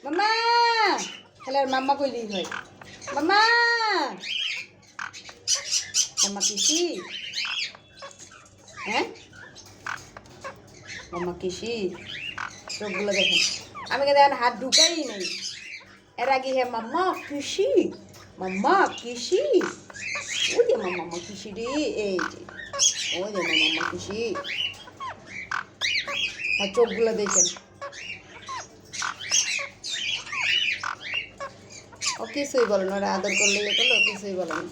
মাম্মা তাহলে আর মাম্মা কইলেই হয়। মাম্মা মাম্মা কিসি, হ্যাঁ মাম্মা কিসি, চোখগুলো দেখেন। আমি কিন্তু এখন হাত ঢুকাই নাই। এর আগে হ্যাঁ মাম্মা কিসি, মাম্মা কিসি, ওই যে মাম্মা কিসি রে, এই যে ওই যে মাম্মা কিসি। আর চোখগুলো দেখেন, ও কিছুই বলো না, ওরা আদর করলে ইয়ে করলো, কিছুই বলো না,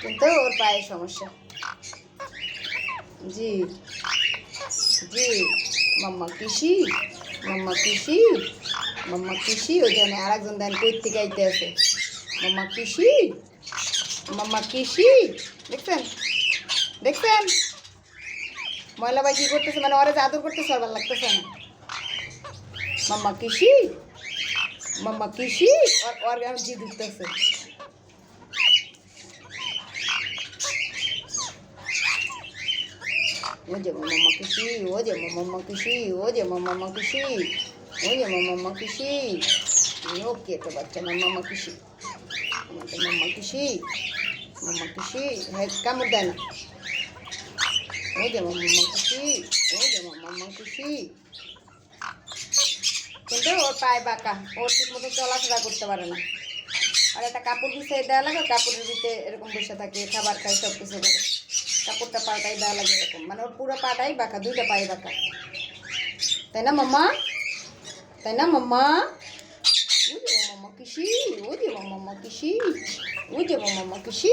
কিন্তু ওর পায়ের সমস্যা। জি জি, মাম্মা কিসি, মাম্মা কিসি, মাম্মা কিসি। ওই জন্য আর একজন দেন কই থেকে আইতে আছে, মাম্মা কিসি, মাম্মা কিসি। দেখছেন দেখছেন ময়লা ভাই কি করতেছে, মানে ওরা যে আদর করতেছে আর ভালো লাগতেছে না। মাম্মা কিসি, মাম্মা কিসি, ওর জি ধরতেছে। ও যে মাম্মা কিসি, ও যে মাম্মা কিসি, ও যে মাম্মা কিসি, ও যে মাম্মা কিসি। ওকে তো বাচ্চা মাম্মা কিসি, আমাদের মাম্মা কিসি, মাম্মা কিসি। হ্যাঁ কামড় দেয় না। ও যে মাম্মা কিসি, ও যে মাম্মা কিসি। কিন্তু ওর পায়ে বাঁকা, ওর ঠিক মতো চলাফেরা করতে পারে না। আর একটা কাপড় বিছিয়ে দেওয়া লাগে, কাপড়ের ভিতরে এরকম বসে থাকে, খাবার খায়, সব কিছু করে। কাপড়টা পাটাই দেওয়া লাগে এরকম, মানে ওর পুরো পাটাই বাঁকা, দুইটা পায়ে বাঁকা। তাই না মাম্মা, তাই না মাম্মা। ও যে মাম্মা কিসি, ও যে মাম্মা কিসি, ও যে মাম্মা কিসি।